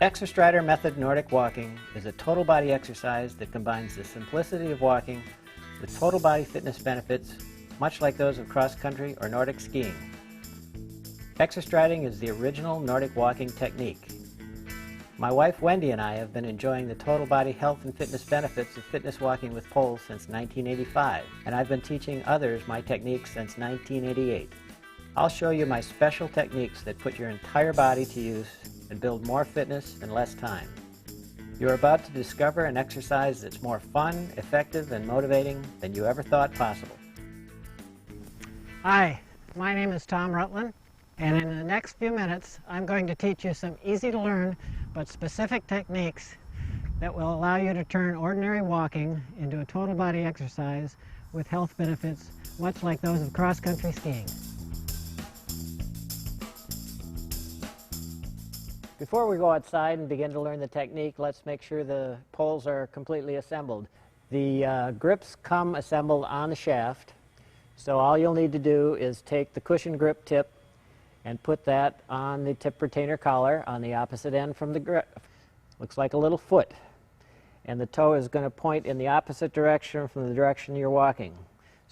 Exerstrider method Nordic walking is a total body exercise that combines the simplicity of walking with total body fitness benefits, much like those of cross-country or Nordic skiing. Exerstriding is the original Nordic walking technique. My wife Wendy and I have been enjoying the total body health and fitness benefits of fitness walking with poles since 1985, and I've been teaching others my techniques since 1988. I'll show you my special techniques that put your entire body to use and build more fitness in less time. You're about to discover an exercise that's more fun, effective, and motivating than you ever thought possible. Hi, my name is Tom Rutlin, and in the next few minutes I'm going to teach you some easy to learn but specific techniques that will allow you to turn ordinary walking into a total body exercise with health benefits much like those of cross-country skiing. Before we go outside and begin to learn the technique, let's make sure the poles are completely assembled. The grips come assembled on the shaft, so all you'll need to do is take the cushion grip tip and put that on the tip retainer collar on the opposite end from the grip. Looks like a little foot. And the toe is going to point in the opposite direction from the direction you're walking.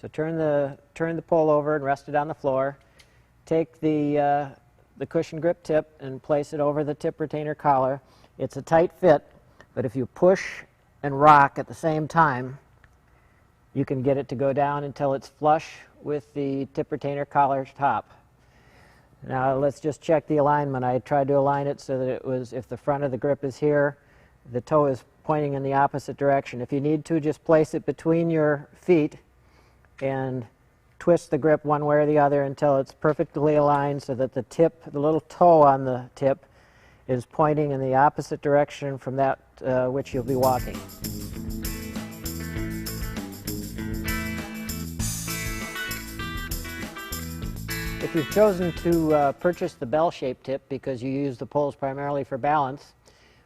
So turn the pole over and rest it on the floor. Take the cushion grip tip and place it over the tip retainer collar. It's a tight fit, but if you push and rock at the same time, you can get it to go down until it's flush with the tip retainer collar's top. Now let's just check the alignment. I tried to align it so that it was, if the front of the grip is here, the toe is pointing in the opposite direction. If you need to, just place it between your feet and twist the grip one way or the other until it's perfectly aligned so that the tip, the little toe on the tip, is pointing in the opposite direction from that which you'll be walking. If you've chosen to purchase the bell-shaped tip because you use the poles primarily for balance,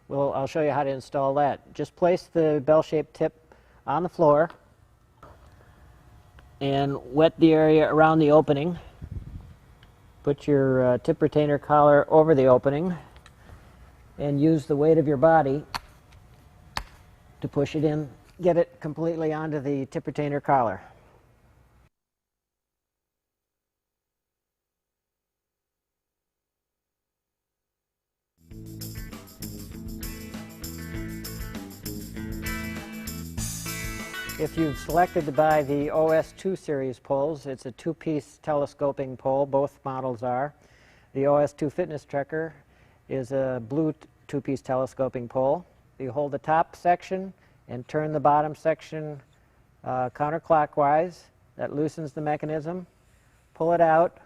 I'll show you how to install that. Just place the bell-shaped tip on the floor and wet the area around the opening. Put your tip retainer collar over the opening and use the weight of your body to push it in. Get it completely onto the tip retainer collar. If you've selected to buy the OS2 series poles, it's a two-piece telescoping pole. Both models are. The OS2 Fitness Trekker is a blue two-piece telescoping pole. You hold the top section and turn the bottom section counterclockwise. That loosens the mechanism. Pull it out.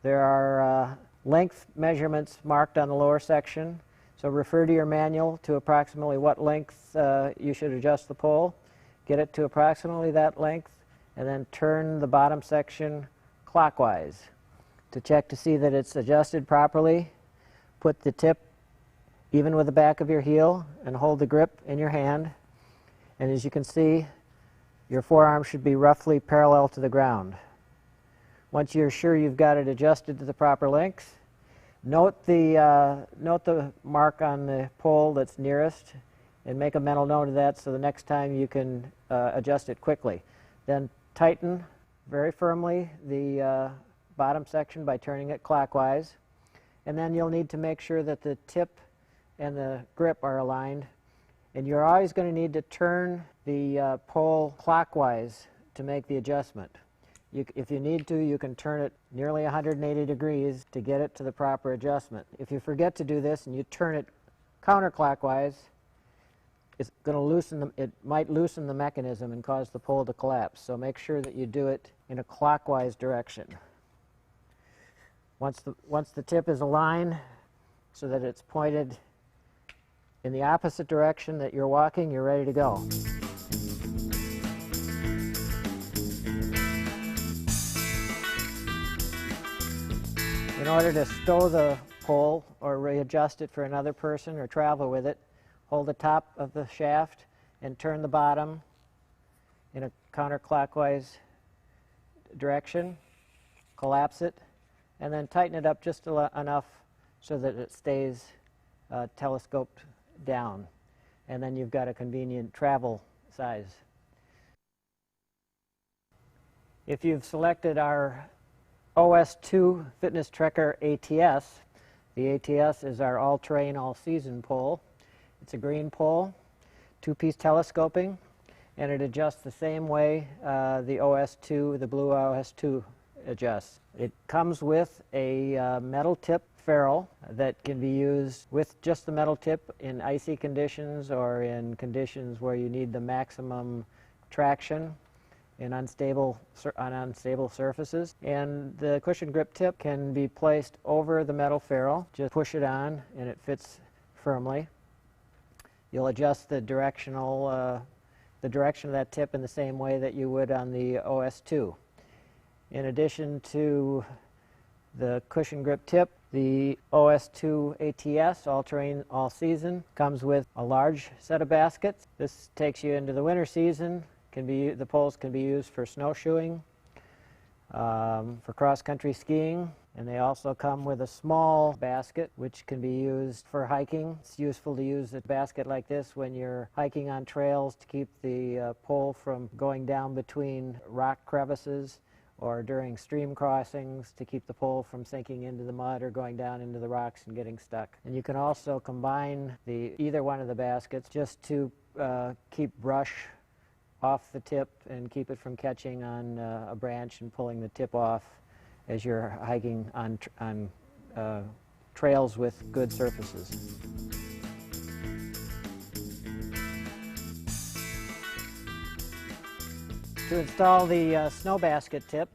There are length measurements marked on the lower section, so refer to your manual to approximately what length you should adjust the pole. Get it to approximately that length, and then turn the bottom section clockwise. To check to see that it's adjusted properly, put the tip even with the back of your heel and hold the grip in your hand. And as you can see, your forearm should be roughly parallel to the ground. Once you're sure you've got it adjusted to the proper length, note the mark on the pole that's nearest and make a mental note of that so the next time you can adjust it quickly. Then tighten very firmly the bottom section by turning it clockwise, and then you'll need to make sure that the tip and the grip are aligned, and you're always going to need to turn the pole clockwise to make the adjustment. If you need to, you can turn it nearly 180 degrees to get it to the proper adjustment. If you forget to do this and you turn it counterclockwise, it's going to loosen it might loosen the mechanism and cause the pole to collapse. So make sure that you do it in a clockwise direction. Once the tip is aligned so that it's pointed in the opposite direction that you're walking, you're ready to go. In order to stow the pole or readjust it for another person or travel with it, hold the top of the shaft and turn the bottom in a counterclockwise direction, collapse it, and then tighten it up just enough so that it stays telescoped down. And then you've got a convenient travel size. If you've selected our OS2 Fitness Trekker ATS, the ATS is our all-terrain, all-season pole. It's a green pole, two-piece telescoping, and it adjusts the same way the OS2, the blue OS2 adjusts. It comes with a metal tip ferrule that can be used with just the metal tip in icy conditions or in conditions where you need the maximum traction on unstable surfaces. And the cushion grip tip can be placed over the metal ferrule. Just push it on and it fits firmly. You'll adjust the direction of that tip in the same way that you would on the OS2. In addition to the cushion grip tip, the OS2 ATS, all-terrain, all-season, comes with a large set of baskets. This takes you into the winter season. The poles can be used for snowshoeing, for cross-country skiing, and they also come with a small basket which can be used for hiking. It's useful to use a basket like this when you're hiking on trails to keep the pole from going down between rock crevices, or during stream crossings to keep the pole from sinking into the mud or going down into the rocks and getting stuck. And you can also combine either one of the baskets just to keep brush off the tip and keep it from catching on a branch and pulling the tip off as you're hiking on trails with good surfaces. To install the snow basket tip,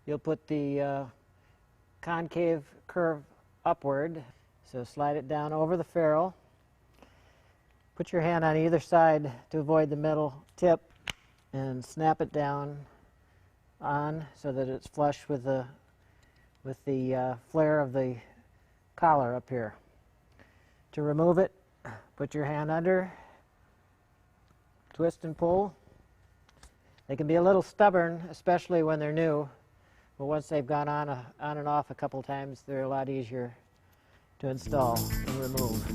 you'll put the concave curve upward, so slide it down over the ferrule. Put your hand on either side to avoid the metal tip and snap it down on so that it's flush with the flare of the collar up here. To remove it, put your hand under, twist and pull. They can be a little stubborn, especially when they're new, but once they've gone on and off a couple times, they're a lot easier to install and remove.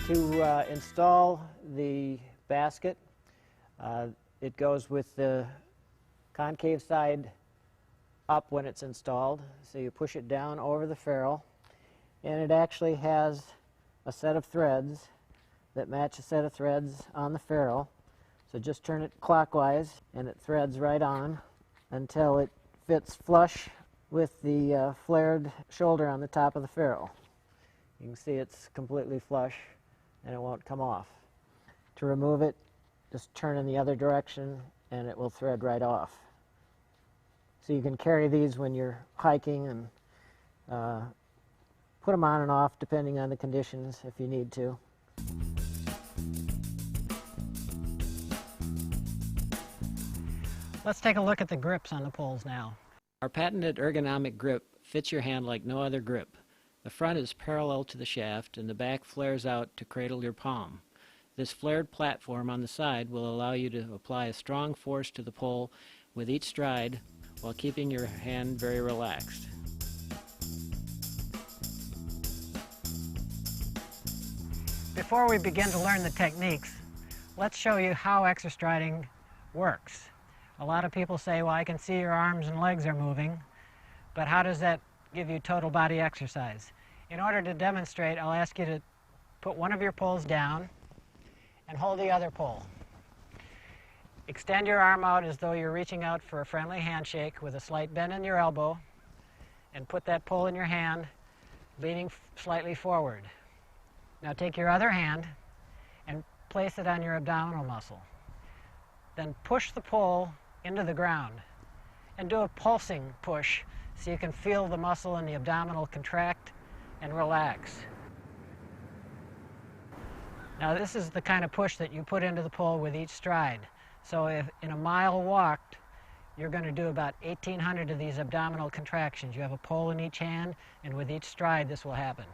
To install the basket, it goes with the concave side up when it's installed. So you push it down over the ferrule, and it actually has a set of threads that match a set of threads on the ferrule. So just turn it clockwise and it threads right on until it fits flush with the flared shoulder on the top of the ferrule. You can see it's completely flush and it won't come off. To remove it, just turn in the other direction and it will thread right off. So you can carry these when you're hiking and put them on and off depending on the conditions if you need to. Let's take a look at the grips on the poles now. Our patented ergonomic grip fits your hand like no other grip. The front is parallel to the shaft and the back flares out to cradle your palm. This flared platform on the side will allow you to apply a strong force to the pole with each stride while keeping your hand very relaxed. Before we begin to learn the techniques, let's show you how Exerstriding works. A lot of people say, well, I can see your arms and legs are moving, but how does that give you total body exercise? In order to demonstrate, I'll ask you to put one of your poles down and hold the other pole. Extend your arm out as though you're reaching out for a friendly handshake with a slight bend in your elbow, and put that pole in your hand, leaning slightly forward. Now take your other hand and place it on your abdominal muscle. Then push the pole into the ground and do a pulsing push so you can feel the muscle in the abdominal contract and relax. Now this is the kind of push that you put into the pole with each stride. So if in a mile walked, you're going to do about 1,800 of these abdominal contractions. You have a pole in each hand, and with each stride this will happen.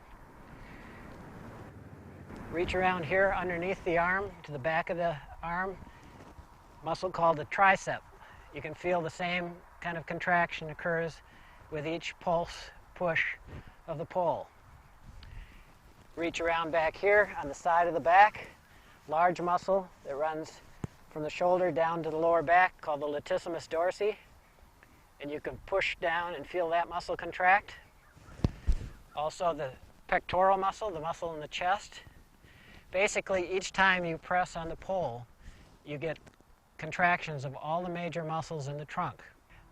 Reach around here underneath the arm to the back of the arm, muscle called the tricep. You can feel the same kind of contraction occurs with each pulse push of the pole. Reach around back here on the side of the back, large muscle that runs from the shoulder down to the lower back called the latissimus dorsi, and you can push down and feel that muscle contract. Also the pectoral muscle, the muscle in the chest. Basically, each time you press on the pole, you get contractions of all the major muscles in the trunk.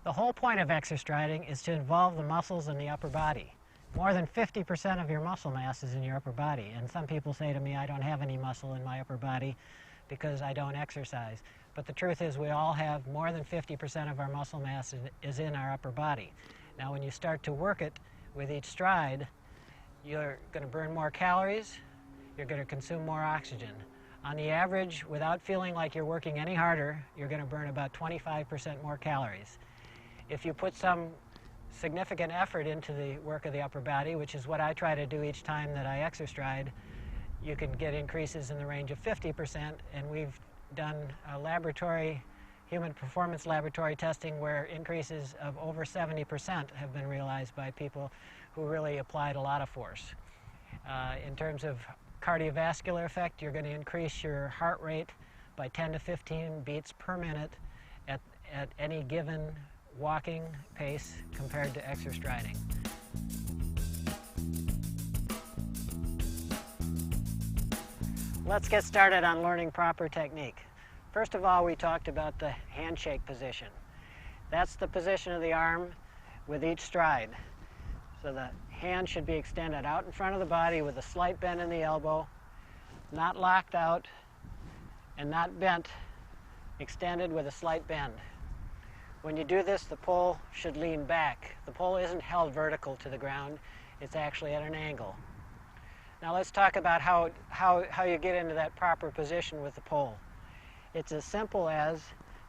The whole point of exerstriding is to involve the muscles in the upper body. More than 50% of your muscle mass is in your upper body, and some people say to me, I don't have any muscle in my upper body because I don't exercise. But the truth is we all have more than 50% of our muscle mass is in our upper body. Now when you start to work it with each stride, you're going to burn more calories, you're going to consume more oxygen. On the average, without feeling like you're working any harder, you're going to burn about 25% more calories. If you put some significant effort into the work of the upper body, which is what I try to do each time that I exerstride, you can get increases in the range of 50%, and we've done a human performance laboratory testing where increases of over 70% have been realized by people who really applied a lot of force. In terms of cardiovascular effect, you're going to increase your heart rate by 10 to 15 beats per minute at any given walking pace compared to exerstriding. Let's get started on learning proper technique. First of all, we talked about the handshake position. That's the position of the arm with each stride. So the hand should be extended out in front of the body with a slight bend in the elbow, not locked out and not bent, extended with a slight bend. When you do this, the pole should lean back. The pole isn't held vertical to the ground, it's actually at an angle. Now let's talk about how you get into that proper position with the pole. It's as simple as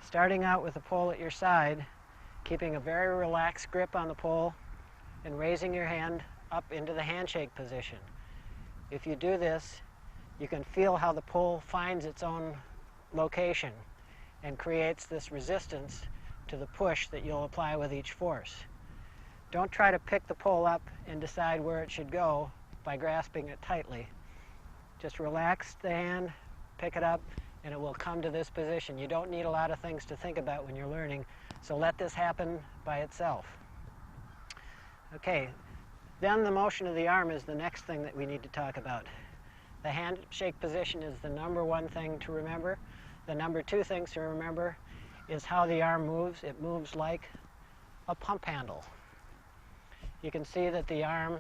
starting out with the pole at your side, keeping a very relaxed grip on the pole, and raising your hand up into the handshake position. If you do this, you can feel how the pole finds its own location and creates this resistance to the push that you'll apply with each force. Don't try to pick the pole up and decide where it should go by grasping it tightly. Just relax the hand, pick it up, and it will come to this position. You don't need a lot of things to think about when you're learning, so let this happen by itself. Okay, then the motion of the arm is the next thing that we need to talk about. The handshake position is the number one thing to remember. The number two things to remember is how the arm moves. It moves like a pump handle. You can see that the arm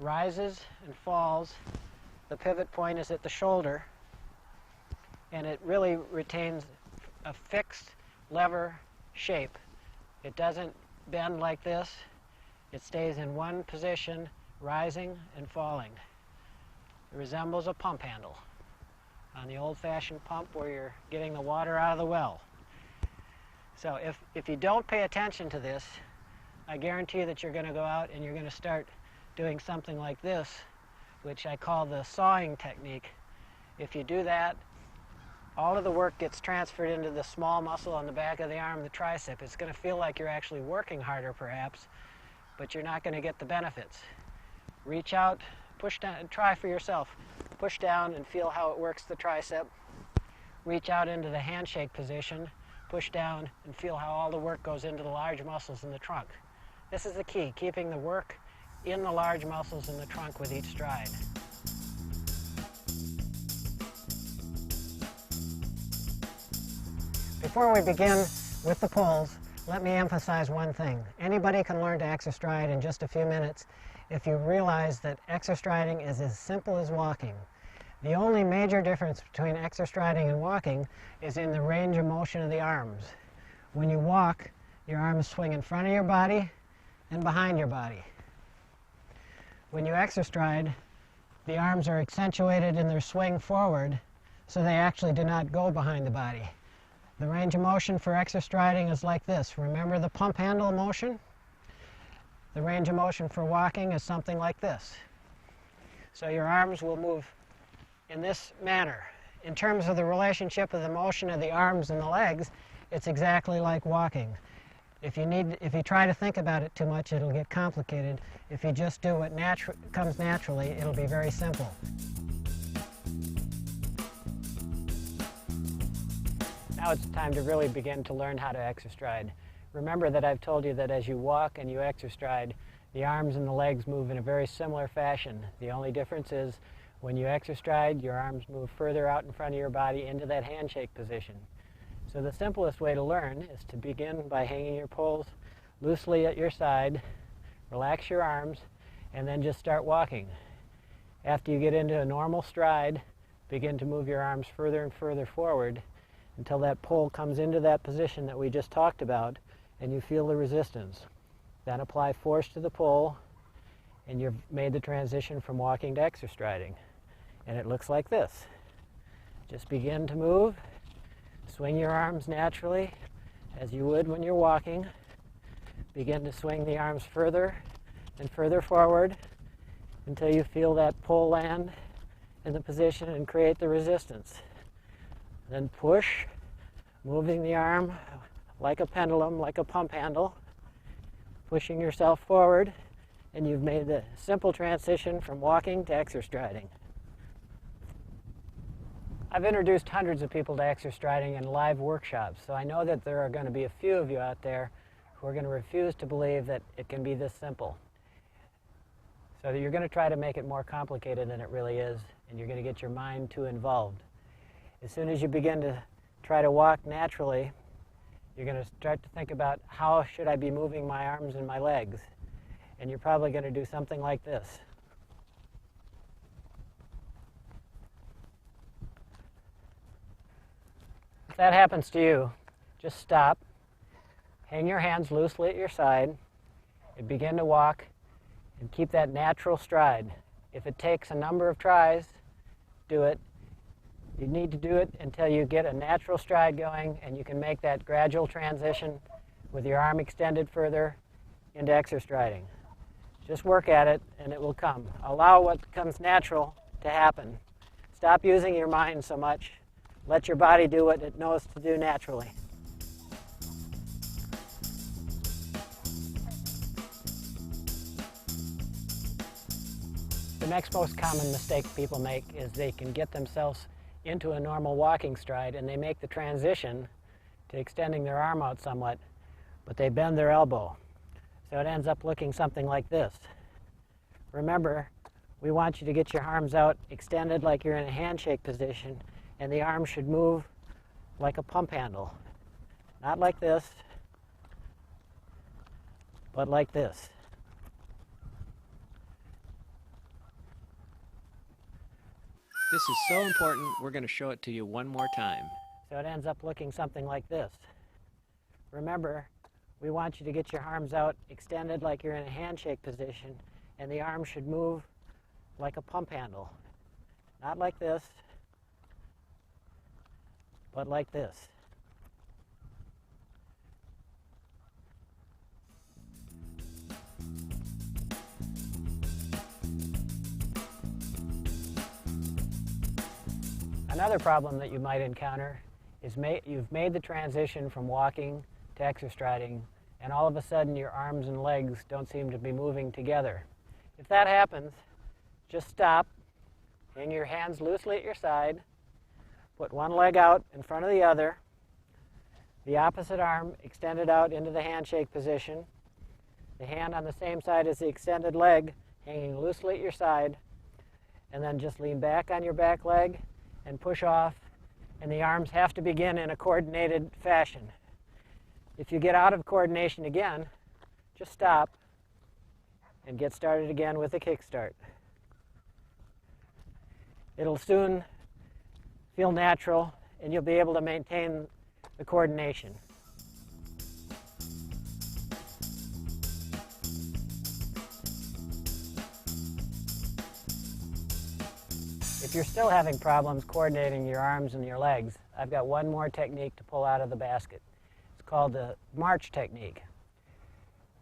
rises and falls. The pivot point is at the shoulder, and it really retains a fixed lever shape. It doesn't bend like this. It stays in one position, rising and falling. It resembles a pump handle on the old-fashioned pump where you're getting the water out of the well. So if you don't pay attention to this, I guarantee that you're going to go out and you're going to start doing something like this, which I call the sawing technique. If you do that, all of the work gets transferred into the small muscle on the back of the arm, the tricep. It's going to feel like you're actually working harder perhaps, but you're not going to get the benefits. Reach out, push down, and try for yourself. Push down and feel how it works the tricep. Reach out into the handshake position, push down and feel how all the work goes into the large muscles in the trunk. This is the key, keeping the work in the large muscles in the trunk with each stride. Before we begin with the poles, let me emphasize one thing. Anybody can learn to exerstride in just a few minutes if you realize that exerstriding is as simple as walking. The only major difference between exerstriding and walking is in the range of motion of the arms. When you walk, your arms swing in front of your body and behind your body. When you exerstride, the arms are accentuated in their swing forward, so they actually do not go behind the body. The range of motion for exerstriding is like this. Remember the pump handle motion? The range of motion for walking is something like this. So your arms will move in this manner. In terms of the relationship of the motion of the arms and the legs, it's exactly like walking. If you try to think about it too much, it'll get complicated. If you just do what comes naturally, it'll be very simple. Now it's time to really begin to learn how to exerstride. Remember that I've told you that as you walk and you exerstride, the arms and the legs move in a very similar fashion. The only difference is when you exerstride, your arms move further out in front of your body into that handshake position. So the simplest way to learn is to begin by hanging your poles loosely at your side, relax your arms, and then just start walking. After you get into a normal stride, begin to move your arms further and further forward until that pole comes into that position that we just talked about and you feel the resistance. Then apply force to the pole and you've made the transition from walking to exerstriding. And it looks like this. Just begin to move. Swing your arms naturally as you would when you're walking. Begin to swing the arms further and further forward until you feel that pole land in the position and create the resistance. Then push, moving the arm like a pendulum, like a pump handle, pushing yourself forward, and you've made the simple transition from walking to exerstriding. I've introduced hundreds of people to exerstriding in live workshops, so I know that there are going to be a few of you out there who are going to refuse to believe that it can be this simple. So you're going to try to make it more complicated than it really is, and you're going to get your mind too involved. As soon as you begin to try to walk naturally, you're going to start to think about how should I be moving my arms and my legs, and you're probably going to do something like this. If that happens to you, just stop, hang your hands loosely at your side, and begin to walk and keep that natural stride. If it takes a number of tries, do it. You need to do it until you get a natural stride going and you can make that gradual transition with your arm extended further into exerstriding. Just work at it and it will come. Allow what comes natural to happen. Stop using your mind so much. Let your body do what it knows to do naturally. The next most common mistake people make is they can get themselves into a normal walking stride and they make the transition to extending their arm out somewhat, but they bend their elbow. So it ends up looking something like this. Remember, we want you to get your arms out extended like you're in a handshake position, and the arm should move like a pump handle. Not like this, but like this. This is so important, we're going to show it to you one more time. So it ends up looking something like this. Remember, we want you to get your arms out extended like you're in a handshake position, and the arm should move like a pump handle. Not like this, but like this. Another problem that you might encounter is you've made the transition from walking to exerstriding, and all of a sudden your arms and legs don't seem to be moving together. If that happens, just stop, hang your hands loosely at your side, put one leg out in front of the other, the opposite arm extended out into the handshake position, the hand on the same side as the extended leg hanging loosely at your side, and then just lean back on your back leg and push off, and the arms have to begin in a coordinated fashion. If you get out of coordination again, just stop and get started again with a kickstart. It'll soon feel natural and you'll be able to maintain the coordination. If you're still having problems coordinating your arms and your legs, I've got one more technique to pull out of the basket. It's called the march technique.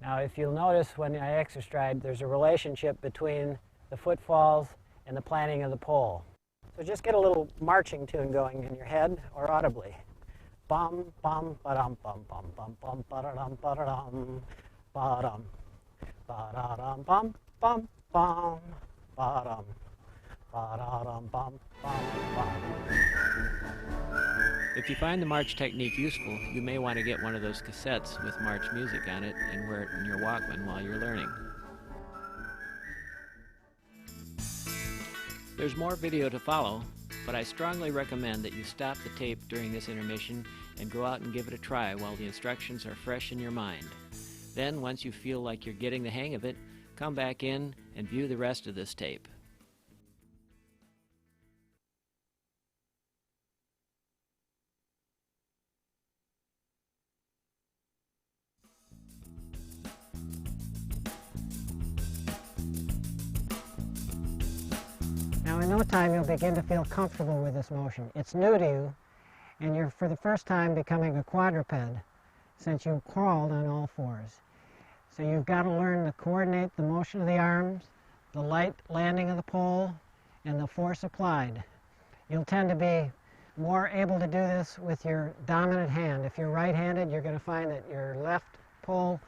Now, if you'll notice when I exerstride, there's a relationship between the footfalls and the planting of the pole. So just get a little marching tune going in your head or audibly. bum bum ba-dum bum bum bum bum ba-da-dum ba-da-dum ba-dum ba-da-dum bum bum bum ba-dum ba-da-dum bum bum bum. If you find the march technique useful, you may want to get one of those cassettes with march music on it and wear it in your Walkman while you're learning. There's more video to follow, but I strongly recommend that you stop the tape during this intermission and go out and give it a try while the instructions are fresh in your mind. Then, once you feel like you're getting the hang of it, come back in and view the rest of this tape. Now in no time you'll begin to feel comfortable with this motion. It's new to you, and you're for the first time becoming a quadruped since you crawled on all fours. So you've got to learn to coordinate the motion of the arms, the light landing of the pole, and the force applied. You'll tend to be more able to do this with your dominant hand. If you're right-handed, you're going to find that your left pole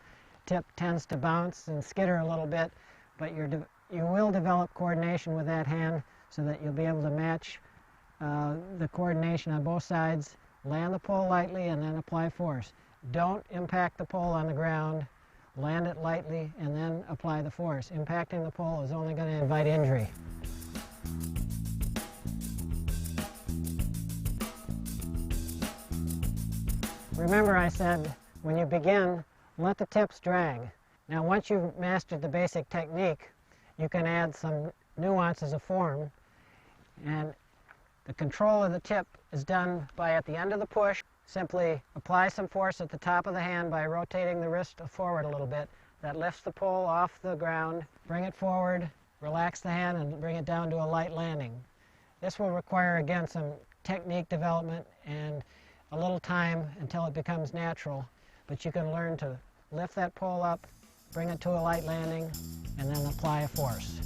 tip tends to bounce and skitter a little bit, but you will develop coordination with that hand so that you'll be able to match the coordination on both sides, land the pole lightly, and then apply force. Don't impact the pole on the ground, land it lightly, and then apply the force. Impacting the pole is only going to invite injury. Remember I said, when you begin, let the tips drag. Now once you've mastered the basic technique, you can add some nuances of form, and the control of the tip is done by, at the end of the push, simply apply some force at the top of the hand by rotating the wrist forward a little bit. That lifts the pole off the ground, bring it forward, relax the hand, and bring it down to a light landing. This will require, again, some technique development and a little time until it becomes natural, but you can learn to lift that pole up, bring it to a light landing, and then apply a force.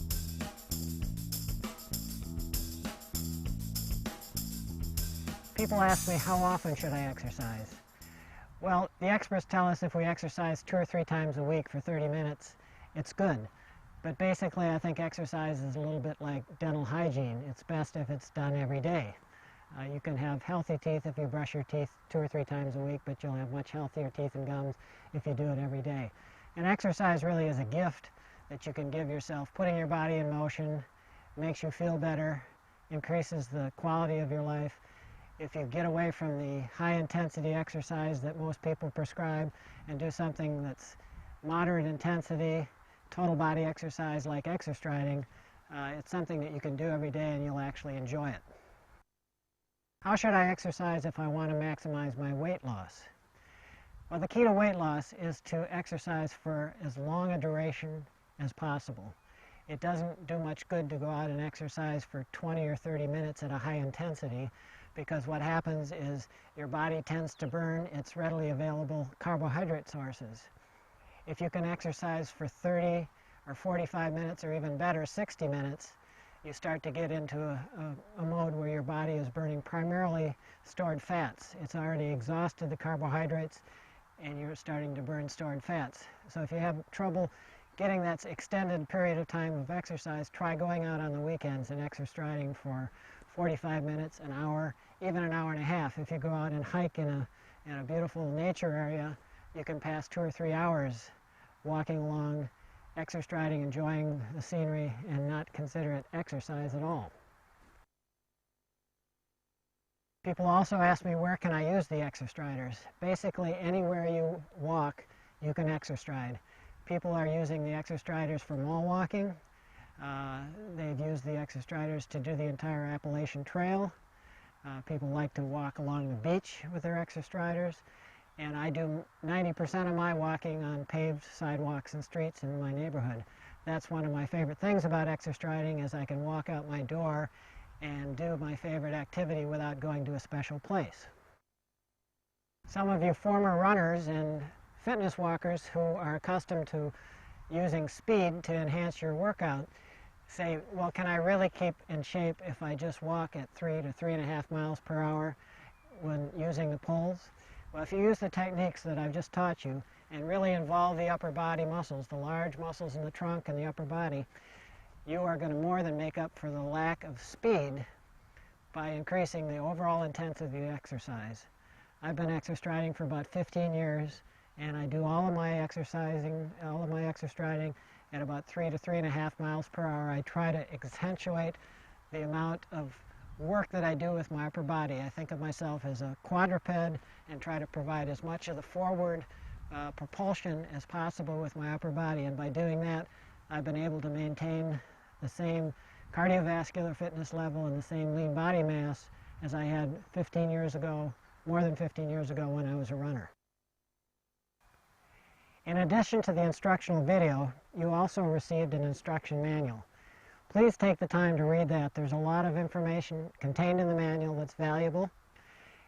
People ask me, how often should I exercise? Well, the experts tell us if we exercise 2 or 3 times a week for 30 minutes, it's good. But basically, I think exercise is a little bit like dental hygiene. It's best if it's done every day. You can have healthy teeth if you brush your teeth 2 or 3 times a week, but you'll have much healthier teeth and gums if you do it every day. And exercise really is a gift that you can give yourself. Putting your body in motion makes you feel better, increases the quality of your life. If you get away from the high-intensity exercise that most people prescribe and do something that's moderate intensity, total body exercise like exerstriding, it's something that you can do every day and you'll actually enjoy it. How should I exercise if I want to maximize my weight loss? Well, the key to weight loss is to exercise for as long a duration as possible. It doesn't do much good to go out and exercise for 20 or 30 minutes at a high intensity, because what happens is your body tends to burn its readily available carbohydrate sources. If you can exercise for 30 or 45 minutes, or even better, 60 minutes, you start to get into a mode where your body is burning primarily stored fats. It's already exhausted the carbohydrates, and you're starting to burn stored fats. So if you have trouble getting that extended period of time of exercise, try going out on the weekends and exerstriding for 45 minutes, an hour, even an hour and a half. If you go out and hike in a beautiful nature area, you can pass 2 or 3 hours walking along, exerstriding, enjoying the scenery, and not consider it exercise at all. People also ask me, where can I use the Exerstriders? Basically, anywhere you walk, you can exerstride. People are using the Exerstriders for mall walking. They've used the Exerstriders to do the entire Appalachian Trail. People like to walk along the beach with their Exerstriders. And I do 90% of my walking on paved sidewalks and streets in my neighborhood. That's one of my favorite things about exerstriding, is I can walk out my door and do my favorite activity without going to a special place. Some of you former runners and fitness walkers who are accustomed to using speed to enhance your workout say, well, can I really keep in shape if I just walk at 3 to 3.5 miles per hour? when using the pulls? Well, if you use the techniques that I've just taught you and really involve the upper body muscles, the large muscles in the trunk and the upper body, you are going to more than make up for the lack of speed by increasing the overall intensity of the exercise. I've been exerstriding for about 15 years, and I do all of my exerstriding at about 3 to 3.5 miles per hour. I try to accentuate the amount of work that I do with my upper body. I think of myself as a quadruped and try to provide as much of the forward propulsion as possible with my upper body, and by doing that I've been able to maintain the same cardiovascular fitness level and the same lean body mass as I had 15 years ago, more than 15 years ago when I was a runner. In addition to the instructional video, you also received an instruction manual. Please take the time to read that. There's a lot of information contained in the manual that's valuable.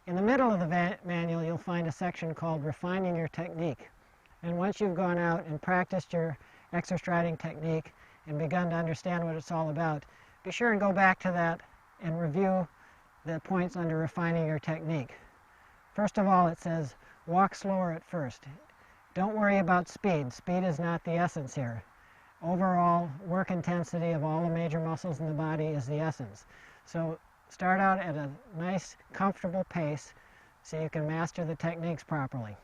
In the middle of the manual, you'll find a section called Refining Your Technique. And once you've gone out and practiced your exerstriding technique and begun to understand what it's all about, be sure and go back to that and review the points under Refining Your Technique. First of all, it says, walk slower at first. Don't worry about speed. Speed is not the essence here. Overall work intensity of all the major muscles in the body is the essence. So start out at a nice, comfortable pace so you can master the techniques properly.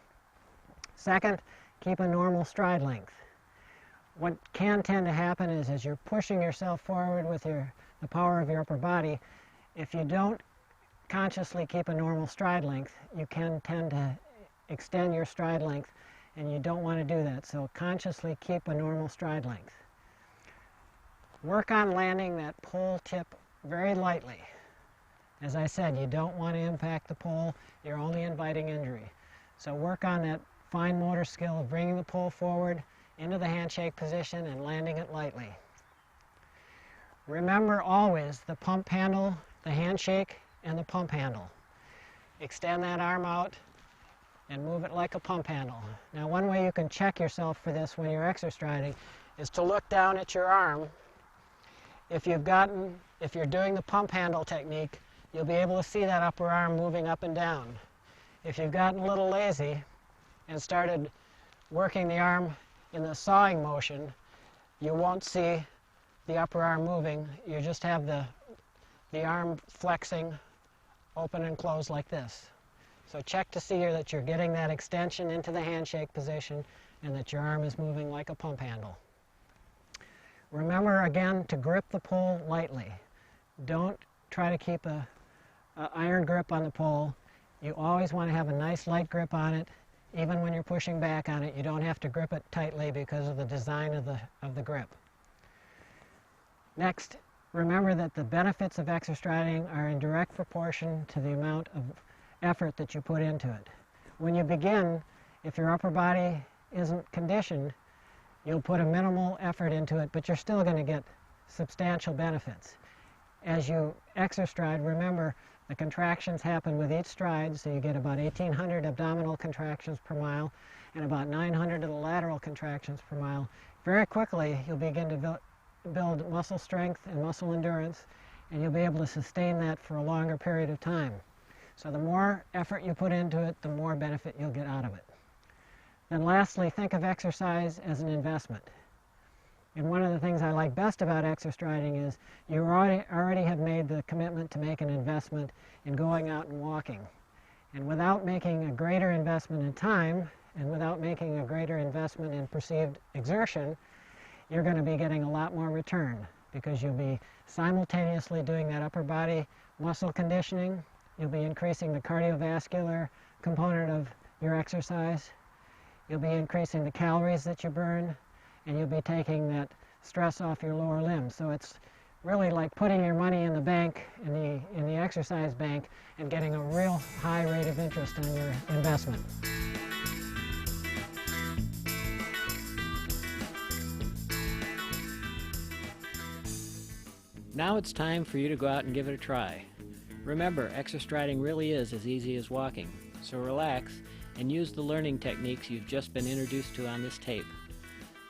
Second, keep a normal stride length. What can tend to happen is as you're pushing yourself forward with the power of your upper body, if you don't consciously keep a normal stride length, you can tend to extend your stride length, and you don't want to do that. So consciously keep a normal stride length. Work on landing that pole tip very lightly. As I said, you don't want to impact the pole. You're only inviting injury. So work on that fine motor skill of bringing the pole forward into the handshake position and landing it lightly. Remember always the pump handle, the handshake, and the pump handle. Extend that arm out and move it like a pump handle. Now, one way you can check yourself for this when you're exerstriding is to look down at your arm. If you're doing the pump handle technique, you'll be able to see that upper arm moving up and down. If you've gotten a little lazy and started working the arm in the sawing motion, you won't see the upper arm moving. You just have the arm flexing open and close like this. So check to see that you're getting that extension into the handshake position and that your arm is moving like a pump handle. Remember again to grip the pole lightly. Don't try to keep an iron grip on the pole. You always want to have a nice light grip on it. Even when you're pushing back on it, you don't have to grip it tightly because of the design of the grip. Next, remember that the benefits of exerstriding are in direct proportion to the amount of effort that you put into it. When you begin, if your upper body isn't conditioned, you'll put a minimal effort into it, but you're still going to get substantial benefits. As you exerstride, remember the contractions happen with each stride, so you get about 1,800 abdominal contractions per mile and about 900 of the lateral contractions per mile. Very quickly, you'll begin to build muscle strength and muscle endurance, and you'll be able to sustain that for a longer period of time. So the more effort you put into it, the more benefit you'll get out of it. Then lastly, think of exercise as an investment. And one of the things I like best about exerstriding is you already have made the commitment to make an investment in going out and walking. And without making a greater investment in time, and without making a greater investment in perceived exertion, you're going to be getting a lot more return, because you'll be simultaneously doing that upper body muscle conditioning, you'll be increasing the cardiovascular component of your exercise, you'll be increasing the calories that you burn, and you'll be taking that stress off your lower limbs. So it's really like putting your money in the bank, in the exercise bank, and getting a real high rate of interest on your investment. Now it's time for you to go out and give it a try. Remember, exerstriding really is as easy as walking, so relax and use the learning techniques you've just been introduced to on this tape.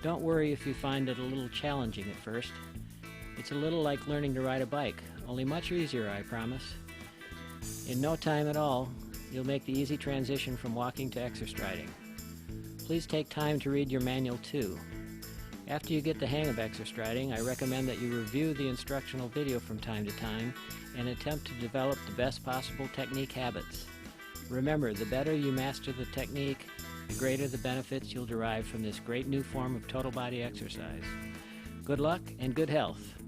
Don't worry if you find it a little challenging at first. It's a little like learning to ride a bike, only much easier, I promise. In no time at all, you'll make the easy transition from walking to exerstriding. Please take time to read your manual too. After you get the hang of exerstriding, I recommend that you review the instructional video from time to time and attempt to develop the best possible technique habits. Remember, the better you master the technique, the greater the benefits you'll derive from this great new form of total body exercise. Good luck and good health.